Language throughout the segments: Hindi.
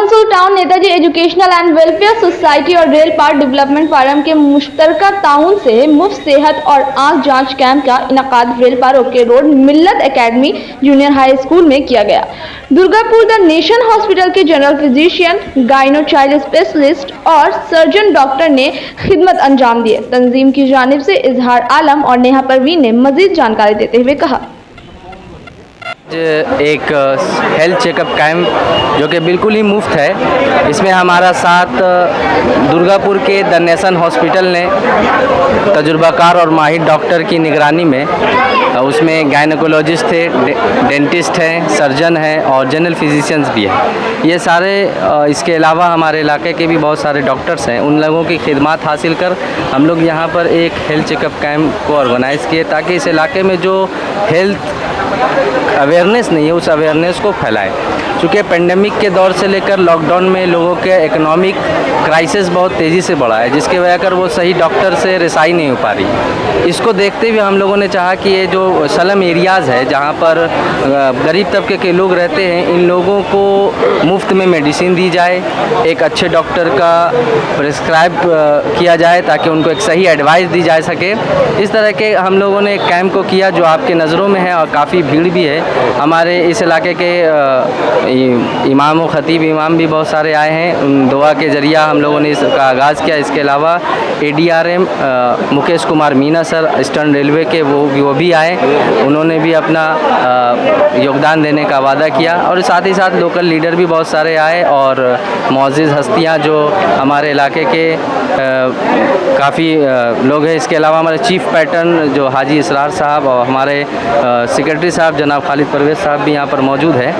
Asansol town Netaji educational and welfare society और रेल पार्क डेवलपमेंट फोरम के मुश्तरका ताउन से मुफ्त सेहत और आंख जांच कैंप का इनकाद रेल पार्क ओके रोड मिल्लत एकेडमी जूनियर हाई स्कूल में किया गया। दुर्गापुर द नेशन हॉस्पिटल के general physician, gyno child specialist और सर्जन डॉक्टर ने खिदमत अंजाम दिए। तंजीम की जानिब से इजहार आलम और नेहा परवीन ने मजीद जानकारी देते हुए कहा, एक हेल्थ चेकअप कैंप जो कि बिल्कुल ही मुफ्त है, इसमें हमारा साथ दुर्गापुर के द नेशन हॉस्पिटल ने तजुर्बाकार और माहिर डॉक्टर की निगरानी में, उसमें गायनेकोलॉजिस्ट थे, डेंटिस्ट हैं, सर्जन हैं और जनरल फिजिशियंस भी हैं। ये सारे इसके अलावा हमारे इलाके के भी बहुत सारे डॉक्टर्स हैं। उन लोगों की खिदमत हासिल कर हम लोग यहाँ पर एक हेल्थ चेकअप कैंप को ऑर्गेनाइज़ किए ताकि इस इलाके में जो हेल्थ अवेयरनेस नहीं है उस अवेयरनेस को फैलाएं। चूँकि पेंडेमिक के दौर से लेकर लॉकडाउन में लोगों के इकोनॉमिक क्राइसिस बहुत तेज़ी से बढ़ा है, जिसकी वजह कर वो सही डॉक्टर से रिसाई नहीं हो पा रही। इसको देखते हुए हम लोगों ने चाहा कि ये जो स्लम एरियाज़ है जहाँ पर गरीब तबके के लोग रहते हैं, इन लोगों को मुफ्त में मेडिसिन दी जाए, एक अच्छे डॉक्टर का प्रिस्क्राइब किया जाए ताकि उनको एक सही एडवाइस दी जा सके। इस तरह के हम लोगों ने एक कैंप को किया जो आपके नज़रों में है और काफ़ी भीड़ भी है। हमारे इस इलाके के इमाम और ख़तीब इमाम भी बहुत सारे आए हैं। उन दुआ के ज़रिया हम लोगों ने इसका आगाज़ किया। इसके अलावा ADRM Mukesh Kumar Meena sir eastern railway के वो भी आए, उन्होंने भी अपना योगदान देने का वादा किया और साथ ही साथ लोकल लीडर भी बहुत सारे आए और मौजूद हस्तियाँ जो हमारे इलाके के काफ़ी लोग हैं। इसके अलावा हमारे चीफ पैटर्न जो हाजी इसरार साहब और हमारे सेक्रेटरी साहब जनाब खालिद परवेज़ साहब भी यहाँ पर मौजूद हैं।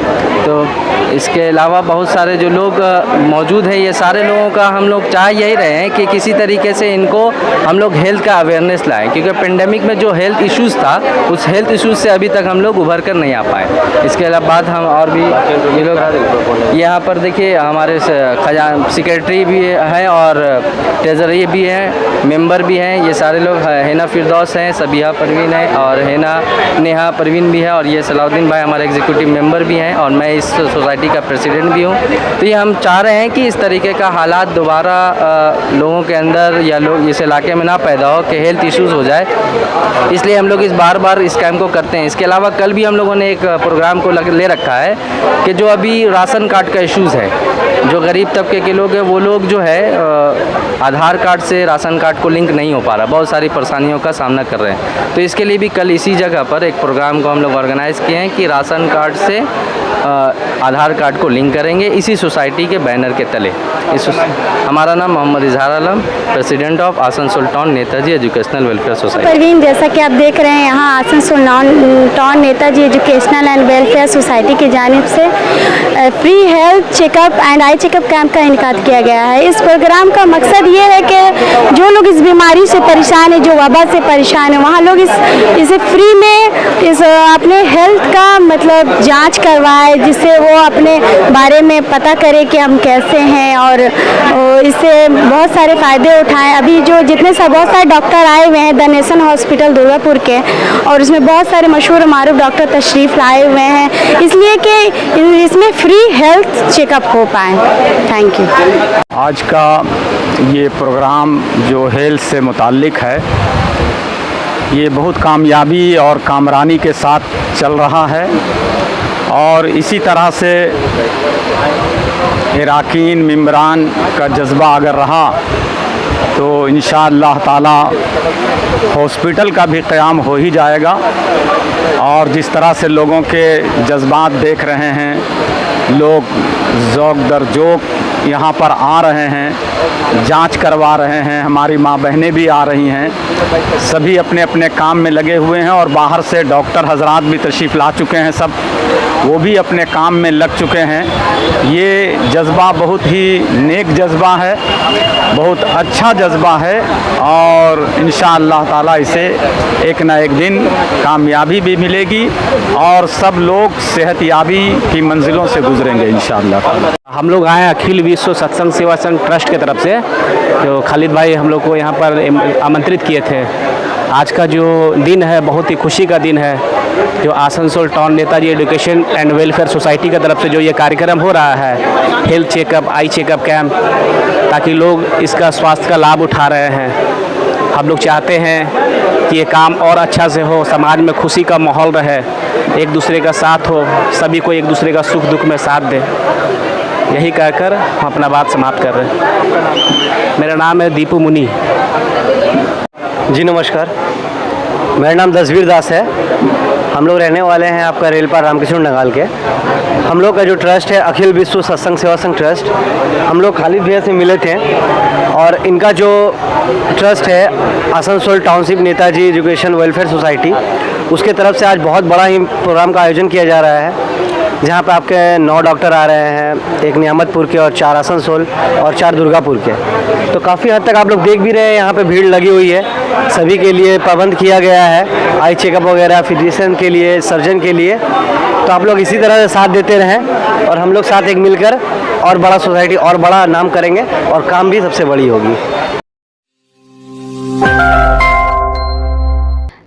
तो इसके अलावा बहुत सारे जो लोग मौजूद हैं, ये सारे लोगों का हम लोग चाह यही रहे हैं कि किसी तरीके से इनको हम लोग हेल्थ का अवेयरनेस लाएं, क्योंकि पेंडेमिक में जो हेल्थ इश्यूज़ था उस हेल्थ इश्यूज़ से अभी तक हम लोग उभर कर नहीं आ पाए। इसके अलावा हम और भी ये लोग यहाँ पर देखिए हमारे सेक्रेटरी भी हैं और ट्रेजरी भी हैं, मेंबर भी हैं। ये सारे लोग हेना फिरदौस हैं, सबिहा परवीन है और नेहा परवीन भी है और ये सलाउद्दीन भाई हमारे एग्जीक्यूटिव मेंबर भी हैं और मैं इस सोसाइटी का प्रेसिडेंट भी हूँ। तो ये हम चाह रहे हैं कि इस तरीके का हालात दोबारा लोगों के अंदर या लोग इस इलाके में ना पैदा हो कि हेल्थ इश्यूज़ हो जाए, इसलिए हम लोग इस बार इस कैंप को करते हैं। इसके अलावा कल भी हम लोगों ने एक प्रोग्राम को ले रखा है कि जो अभी राशन कार्ड का इश्यूज़ है, जो गरीब तबके के लोग हैं वो लोग जो है आधार कार्ड से राशन कार्ड को लिंक नहीं हो पा रहा, बहुत सारी परेशानियों का सामना कर रहे हैं। तो इसके लिए भी कल इसी जगह पर एक प्रोग्राम को हम लोग ऑर्गेनाइज़ किए हैं कि राशन कार्ड से आधार कार्ड को लिंक करेंगे इसी सोसाइटी के बैनर के तले। हमारा नाम Mohammad Izhar Alam, president of Asansol town Netaji educational welfare society. Parveen, जैसा कि आप देख रहे हैं यहाँ Asansol town Netaji educational and welfare society की जानिब से free health checkup and eye checkup camp का इनकाद किया गया है। इस प्रोग्राम का मकसद ये है कि जो लोग इस बीमारी से परेशान है, जो वबा से परेशान है, वहाँ लोग इसे फ्री में अपने हेल्थ का मतलब जाँच करवाए, जिससे वो अपने बारे में पता करे कि हम कैसे हैं और इससे बहुत सारे फ़ायदे उठाएं। अभी जो बहुत सारे डॉक्टर आए हुए हैं द नेशन हॉस्पिटल दुर्गापुर के, और उसमें बहुत सारे मशहूर मारूफ डॉक्टर तशरीफ़ लाए हुए हैं, इसलिए कि इसमें फ्री हेल्थ चेकअप हो पाए। Thank you. आज का ये प्रोग्राम जो हेल्थ से मुताल्लिक़ है, ये बहुत कामयाबी और कामरानी के साथ चल रहा है और इसी तरह से इराकीन मेंबरान का जज्बा अगर रहा तो इंशाअल्लाह ताला हॉस्पिटल का भी क़याम हो ही जाएगा। और जिस तरह से लोगों के जज्बात देख रहे हैं, लोग ज़ौक़ दर ज़ौक़ यहाँ पर आ रहे हैं, जांच करवा रहे हैं, हमारी माँ बहनें भी आ रही हैं, सभी अपने अपने काम में लगे हुए हैं और बाहर से डॉक्टर हजरात भी तशरीफ़ ला चुके हैं, सब वो भी अपने काम में लग चुके हैं। ये जज्बा बहुत ही नेक जज्बा है, बहुत अच्छा जज्बा है और इंशाअल्लाह ताला इसे एक ना एक दिन कामयाबी भी मिलेगी और सब लोग सेहतयाबी की मंजिलों से गुजरेंगे इंशाअल्लाह। हम लोग आए अखिल विश्व सत्संग सेवा संघ ट्रस्ट की तरफ से, जो खालिद भाई हम लोग को यहाँ पर आमंत्रित किए थे। आज का जो दिन है बहुत ही खुशी का दिन है जो Asansol town Netaji education and welfare society की तरफ से जो ये कार्यक्रम हो रहा है, हेल्थ चेकअप, आई चेकअप कैंप, ताकि लोग इसका स्वास्थ्य का लाभ उठा रहे हैं। हम लोग चाहते हैं कि ये काम और अच्छा से हो, समाज में खुशी का माहौल रहे, एक दूसरे का साथ हो, सभी को एक दूसरे का सुख दुख में साथ दे। यही कहकर हम अपना बात समाप्त कर रहे हैं। मेरा नाम है दीपू मुनि। जी नमस्कार, मेरा नाम दसवीर दास है। हम लोग रहने वाले हैं आपका रेलपार रामकृष्ण नगाल के। हम लोग का जो ट्रस्ट है अखिल विश्व सत्संग सेवा संघ ट्रस्ट, हम लोग खालिद भैया से मिले थे और इनका जो ट्रस्ट है Asansol township Netaji education welfare society, उसके तरफ से आज बहुत बड़ा ही प्रोग्राम का आयोजन किया जा रहा है, जहाँ पे आपके 9 डॉक्टर आ रहे हैं, एक नियामतपुर के और 4 आसनसोल और 4 दुर्गापुर के। तो काफ़ी हद तक आप लोग देख भी रहे हैं, यहाँ पे भीड़ लगी हुई है। सभी के लिए प्रबंध किया गया है, आई चेकअप वगैरह, फिजिशियन के लिए, सर्जन के लिए। तो आप लोग इसी तरह से साथ देते रहें और हम लोग साथ एक मिलकर और बड़ा सोसाइटी और बड़ा नाम करेंगे और काम भी सबसे बड़ी होगी।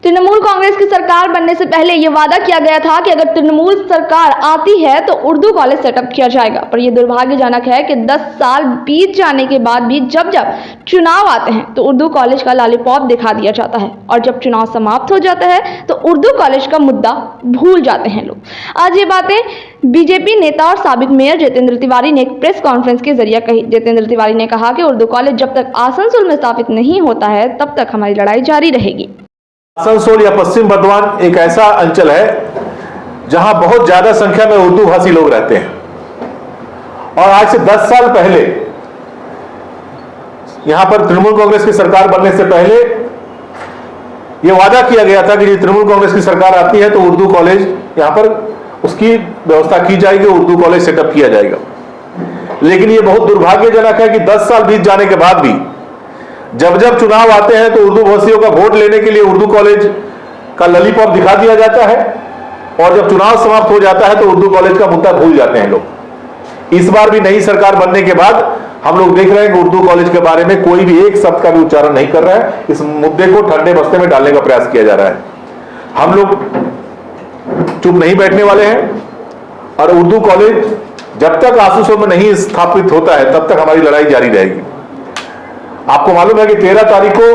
तृणमूल कांग्रेस की सरकार बनने से पहले ये वादा किया गया था कि अगर तृणमूल सरकार आती है तो उर्दू कॉलेज सेटअप किया जाएगा, पर यह दुर्भाग्यजनक है कि 10 साल बीत जाने के बाद भी जब जब चुनाव आते हैं तो उर्दू कॉलेज का लॉलीपॉप दिखा दिया जाता है और जब चुनाव समाप्त हो जाता है तो उर्दू कॉलेज का मुद्दा भूल जाते हैं लोग। आज ये बातें बीजेपी नेता और साबिक मेयर जितेंद्र तिवारी ने एक प्रेस कॉन्फ्रेंस के जरिए कही। जितेंद्र तिवारी ने कहा कि उर्दू कॉलेज जब तक आसनसोल में स्थापित नहीं होता है तब तक हमारी लड़ाई जारी रहेगी। आसनसोल या पश्चिम बर्धमान एक ऐसा अंचल है जहां बहुत ज्यादा संख्या में उर्दू भाषी लोग रहते हैं और आज से 10 साल पहले यहां पर तृणमूल कांग्रेस की सरकार बनने से पहले यह वादा किया गया था कि तृणमूल कांग्रेस की सरकार आती है तो उर्दू कॉलेज यहां पर उसकी व्यवस्था की जाएगी, उर्दू कॉलेज सेटअप किया जाएगा। लेकिन यह बहुत दुर्भाग्यजनक है कि 10 साल बीत जाने के बाद भी जब जब चुनाव आते हैं तो उर्दू भाषियों का वोट लेने के लिए उर्दू कॉलेज का लॉलीपॉप दिखा दिया जाता है और जब चुनाव समाप्त हो जाता है तो उर्दू कॉलेज का मुद्दा भूल जाते हैं लोग। इस बार भी नई सरकार बनने के बाद हम लोग देख रहे हैं कि उर्दू कॉलेज के बारे में कोई भी एक शब्द का भी उच्चारण नहीं कर रहा है। इस मुद्दे को ठंडे बस्ते में डालने का प्रयास किया जा रहा है। हम लोग चुप नहीं बैठने वाले हैं और उर्दू कॉलेज जब तक आसनसोल में नहीं स्थापित होता है तब तक हमारी लड़ाई जारी रहेगी। आपको मालूम है कि 13 तारीख को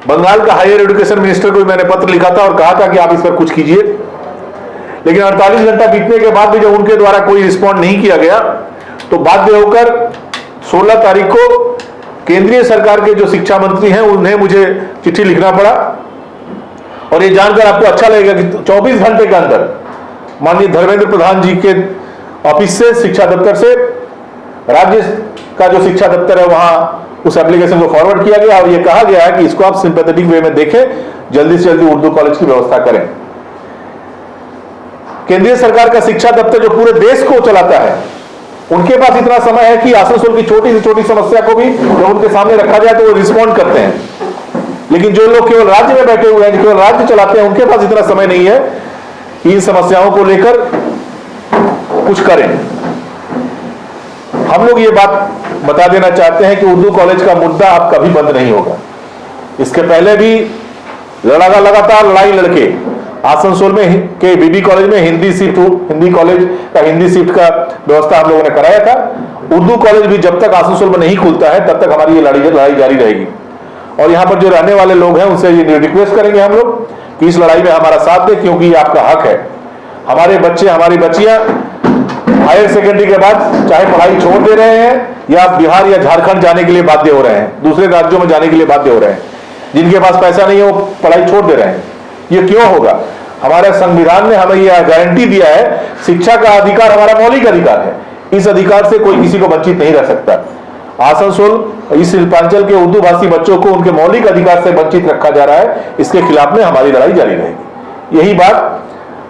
बंगाल का हायर एजुकेशन मिनिस्टर को मैंने पत्र लिखा था और कहा था कि आप इस पर कुछ कीजिए, लेकिन 48 घंटा बीतने के बाद भी जब उनके द्वारा कोई रिस्पॉन्ड नहीं किया गया तो बाध्य होकर 16 तारीख को केंद्रीय सरकार के जो शिक्षा मंत्री हैं उन्हें मुझे चिट्ठी लिखना पड़ा और ये जानकर आपको अच्छा लगेगा कि 24 घंटे के अंदर माननीय धर्मेंद्र प्रधान जी के ऑफिस से, शिक्षा दफ्तर से, राज्य का जो शिक्षा दफ्तर है वहां उस एप्लीकेशन को फॉरवर्ड किया गया और यह कहा गया है कि इसको आप सिंपैथेटिक वे में देखें, जल्दी से जल्दी उर्दू कॉलेज की व्यवस्था करें। केंद्रीय सरकार का शिक्षा दफ्तर जो पूरे देश को चलाता है उनके पास इतना समय है कि आसनसोल की छोटी से छोटी समस्या को भी जब उनके सामने रखा जाए तो वो रिस्पॉन्ड करते हैं। लेकिन जो लोग केवल राज्य में बैठे हुए हैं, केवल राज्य चलाते हैं, उनके पास इतना समय नहीं है कि इन समस्याओं को लेकर कुछ करें। हम लोग ये बात बता देना चाहते हैं कि उर्दू कॉलेज का मुद्दा अब कभी बंद नहीं होगा। इसके पहले भी लगातार लड़ाई लड़के आसनसोल में के बीबी कॉलेज में हिंदी कॉलेज का हिंदी शिफ्ट का व्यवस्था हम लोगों ने कराया था। उर्दू कॉलेज भी जब तक आसनसोल में नहीं खुलता है तब तक हमारी ये लड़ाई जारी रहेगी और यहाँ पर जो रहने वाले लोग हैं उनसे ये रिक्वेस्ट करेंगे हम लोग कि इस लड़ाई में हमारा साथ दें, क्योंकि ये आपका हक है। हमारे बच्चे, हमारी बच्चियां हायर सेकेंडरी के बाद चाहे पढ़ाई छोड़ दे रहे हैं या बिहार या झारखंड जाने के लिए बाध्य हो रहे हैं, दूसरे राज्यों में जाने के लिए बाध्य हो रहे हैं, जिनके पास पैसा नहीं है वो पढ़ाई छोड़ दे रहे हैं। ये क्यों होगा? हमारे संविधान ने हमें यह गारंटी दिया है, शिक्षा का अधिकार हमारा मौलिक अधिकार है। इस अधिकार से कोई किसी को वंचित नहीं रह सकता। आसनसोल इस शिल्पांचल के उर्दू भाषी बच्चों को उनके मौलिक अधिकार से वंचित रखा जा रहा है, इसके खिलाफ में हमारी लड़ाई जारी रहेगी। यही बात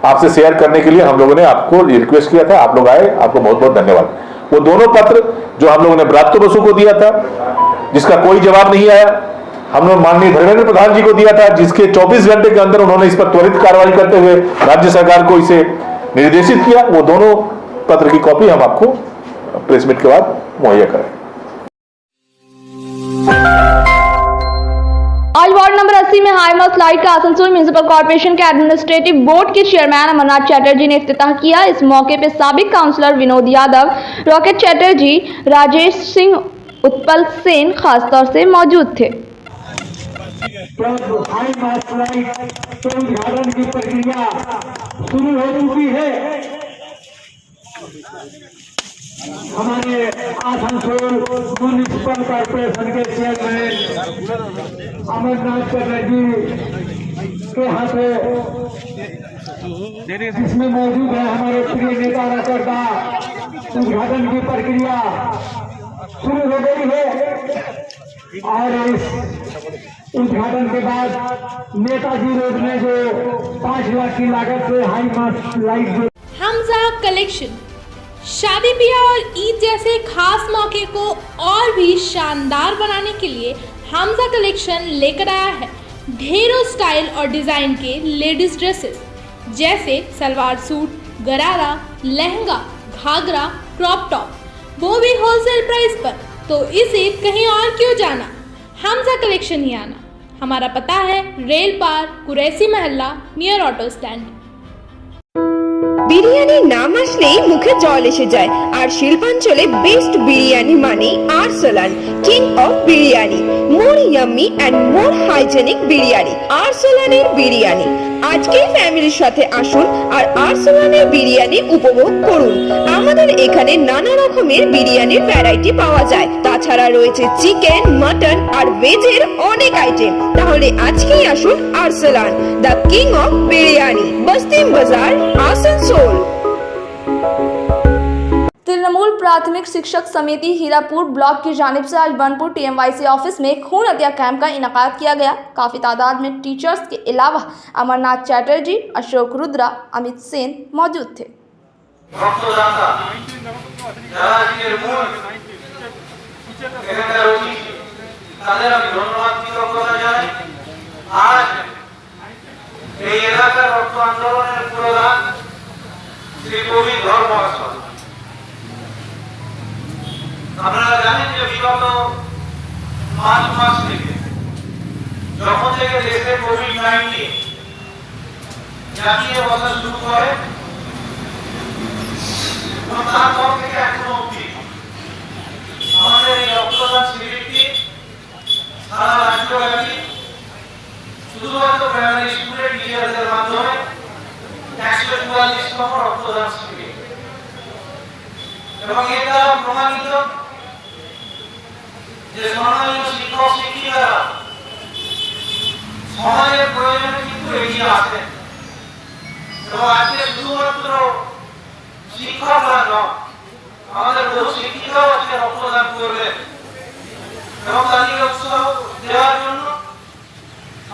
आपसे शेयर करने के लिए हम लोगों ने आपको रिक्वेस्ट किया था, आप लोग आए, आपको बहुत बहुत धन्यवाद। वो दोनों पत्र जो हम लोगों ने ब्रात्य बसु को दिया था जिसका कोई जवाब नहीं आया, हम लोग माननीय धर्मेंद्र प्रधान जी को दिया था जिसके 24 घंटे के अंदर उन्होंने इस पर त्वरित कार्रवाई करते हुए राज्य सरकार को इसे निर्देशित किया, वो दोनों पत्र की कॉपी हम आपको प्रेस मीट के बाद मुहैया करें। आज वार्ड नंबर 80 में हाई माउस लाइट का आसनसोल म्यूनिसिपल कॉर्पोरेशन के एडमिनिस्ट्रेटिव बोर्ड के चेयरमैन अमरनाथ चैटर्जी ने इफ्तिताह किया। इस मौके पर साबिक काउंसलर विनोद यादव, रॉकेट चैटर्जी, राजेश सिंह, उत्पल सेन खासतौर से मौजूद थे। हाई माउस लाइट के उद्घाटन की प्रक्रिया शुरू हो चुकी है। हमारे आसनसोल म्यूनिसिपल कॉर्पोरेशन के चेयरमैन अमरनाथ चैटर्जी के हाथों जिसमें मौजूद है हमारे प्रिय नेता रचरदा, उद्घाटन की प्रक्रिया शुरू हो गई है। और इस उद्घाटन के बाद नेताजी रोड में जो 5 लाख की लागत से हाई माउस लाइट जो हमजा कलेक्शन शादी ब्याह और ईद जैसे खास मौके को और भी शानदार बनाने के लिए हमजा कलेक्शन लेकर आया है ढेरों स्टाइल और डिजाइन के लेडीज ड्रेसेस जैसे सलवार सूट, गरारा, लहंगा, घाघरा, क्रॉप टॉप, वो भी होलसेल प्राइस पर। तो इसे कहीं और क्यों जाना, हमजा कलेक्शन ही आना। हमारा पता है रेल पार, कुरैसी महल्ला, नियर ऑटो स्टैंड। বিরিয়ানি নাম আসলেই মুখে জল এসে যায়, আর শিল্পাঞ্চলে বেস্ট বিরিয়ানি মানে Arsalan, king of biryani. More yummy and more hygienic biryani, আরসালানের বিরিয়ানি। আজকেই ফ্যামিলির সাথে আসুন আর আরসালানের বিরিয়ানি উপভোগ করুন। আমাদের এখানে নানা রকমের বিরিয়ানির ভ্যারাইটি পাওয়া যায়, তাছাড়া রয়েছে চিকেন, মাটন আর ভেজের অনেক আইটেম। তাহলে আজকেই আসুন Arsalan, the king of biryani, Basti Bazar, Asansol. Trinamool प्राथमिक शिक्षक समिति हीरापुर ब्लॉक की जानिब से आज बनपुर TMYC ऑफिस में खून हत्या कैंप का इनकाद किया गया। काफ़ी तादाद में टीचर्स के अलावा अमरनाथ चैटर्जी, अशोक रुद्रा, अमित सेन मौजूद थे। এই এলাকার রক্ত আন্দোলনের প্রধান শ্রী কবি ধর্ম আসন। আপনারা জানেন যে বিগত 5 মাস থেকে যখন থেকে দেশে কোভিড-19 জাতীয় বসা শুরু করে তারপর থেকে এখনো অবধি আমাদের এই রক্তদান শিবিরটি সারা রাজ্যব্যাপী শুধুমাত্র প্রাইমারি স্কুলের টিচারদের মাধ্যমে 144তম রক্তদান শিবির, এবং এটা প্রমাণিত যে সম্মানীয় শিক্ষক শিক্ষিকারা সমাজের প্রয়োজনে কিন্তু এগিয়ে আসেন, এবং আজকে শুধুমাত্র শিক্ষকরা নয়, আমাদের বহু শিক্ষিকাও আজকে রক্তদান করবেন, এবং তাদেরকে উৎসাহ দেওয়ার জন্য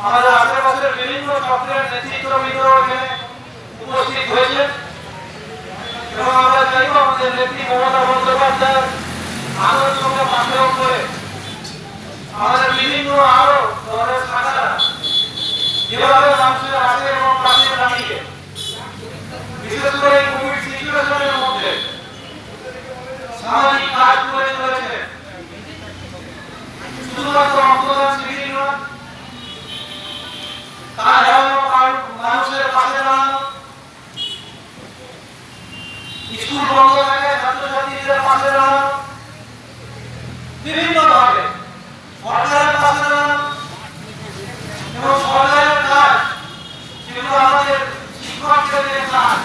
আমাদের আশেপাশের বিভিন্ন চক্রের নেতৃত্ববৃন্দ এখানে উপস্থিত হয়েছে, এবং আমরা চাইব আমাদের নেত্রী মমতা বন্দ্যোপাধ্যায়ের আদর্শকে পাথেয় করে আমাদের বিভিন্ন আরো দলের শাখারা যেভাবে মানুষের পাশে এবং পাশে দাঁড়িয়ে বিশেষ করে এই কোভিড সিচুয়েশনের মধ্যে সামাজিক কাজ করে চলেছে। শুধুমাত্র রক্তদান শিবির নয়, মানুষের পাশে দাঁড়ানো, স্কুল বন্ধ থাকে ছাত্রছাত্রীদের পাশে দাঁড়ানো, বিভিন্ন ভাবে সরকারের পাশে দাঁড়ানো, এবং সরকারের কাজ যেগুলো আমাদের শিক্ষকদের কাজ,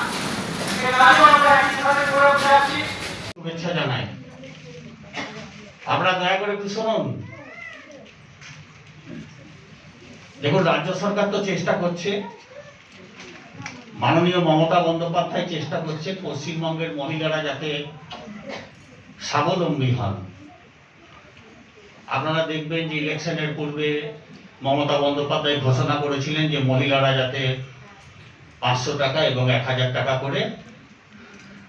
সে কাজও আমরা একই সাথে করে যাচ্ছি। শুভেচ্ছা জানাই। আপনারা দয়া করে একটু শুনুন। দেখুন, রাজ্য সরকার তো চেষ্টা করছে, মাননীয় মমতা বন্দ্যোপাধ্যায় চেষ্টা করছে পশ্চিমবঙ্গের মহিলারা যাতে স্বাবলম্বী হন। আপনারা দেখবেন যে ইলেকশনের পূর্বে মমতা বন্দ্যোপাধ্যায় ঘোষণা করেছিলেন যে মহিলারা যাতে 500 টাকা এবং 1000 টাকা করে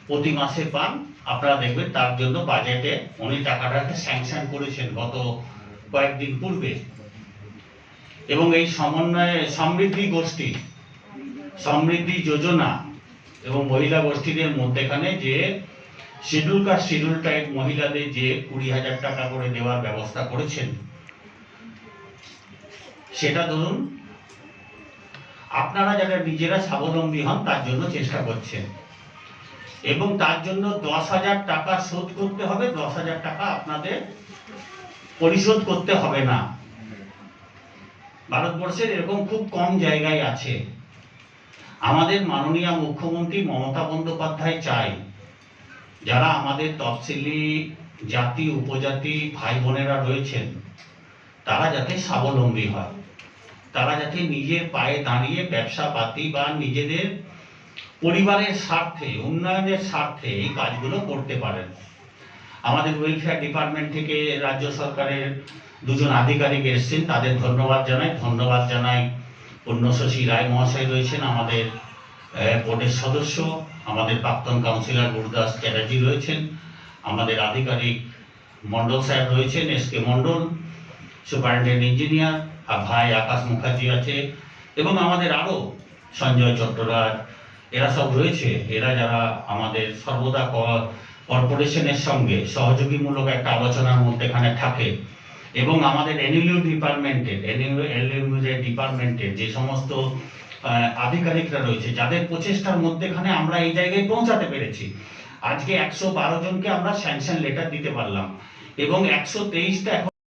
প্রতি মাসে পান। আপনারা দেখবেন তার জন্য বাজেটে উনি টাকাটাকে স্যাংশন করেছেন গত কয়েকদিন পূর্বে। এবং এই সমন্বয়ে সমৃদ্ধি যোজনা এবং মহিলা গোষ্ঠীদের মধ্যেখানে যে শিডিউল কাস্ট শিডিউল ট্রাইব মহিলাদের যে 20,000 টাকা করে দেওয়ার ব্যবস্থা করেছেন, সেটা ধরুন আপনারা যারা নিজেরা স্বাবলম্বী হন তার জন্য চেষ্টা করছেন, এবং তার জন্য 10,000 টাকা শোধ করতে হবে, 10,000 টাকা আপনাদের পরিশোধ করতে হবে না। ভারতবর্ষের এরকম খুব কম জায়গায় আছে। আমাদের মাননীয় মুখ্যমন্ত্রী মমতা বন্দ্যোপাধ্যায় চাই যারা আমাদের তফসিলি জাতি উপজাতি ভাই বোনেরা রয়েছেন তারা যাতে স্বাবলম্বী হয়, তারা যাতে নিজের পায়ে দাঁড়িয়ে ব্যবসা পাতি বা নিজেদের পরিবারের স্বার্থে উন্নয়নের স্বার্থে এই কাজগুলো করতে পারেন। আমাদের ওয়েলফেয়ার ডিপার্টমেন্ট থেকে রাজ্য সরকারের দুজন আধিকারিক এসেছেন, তাদের ধন্যবাদ জানাই। পুণ্যশশী রায় মহাশয় রয়েছেন আমাদের বোর্ডের সদস্য, আমাদের প্রাক্তন কাউন্সিলর গুরুদাস চ্যাটার্জি রয়েছেন, আমাদের আধিকারিক মণ্ডল সাহেব রয়েছেন, এসকে মণ্ডল সুপারিনটেন্ডেন্ট ইঞ্জিনিয়ার, আর ভাই আকাশ মুখার্জি আছে, এবং আমাদের আরও সঞ্জয় চট্টরাজ, এরা সব রয়েছে। এরা যারা আমাদের সর্বদা কর্পোরেশনের সঙ্গে সহযোগীমূলক একটা আলোচনার মধ্যেখানে থাকে, এবং আমাদের এনএলইউ ডিপার্টমেন্টের যে সমস্ত আধিকারিকরা রয়েছে যাদের প্রচেষ্টার মধ্যেখানে আমরা এই জায়গায় পৌঁছাতে পেরেছি। আজকে 112 জনকে আমরা স্যাংশন লেটার দিতে পারলাম এবং 123টা এখন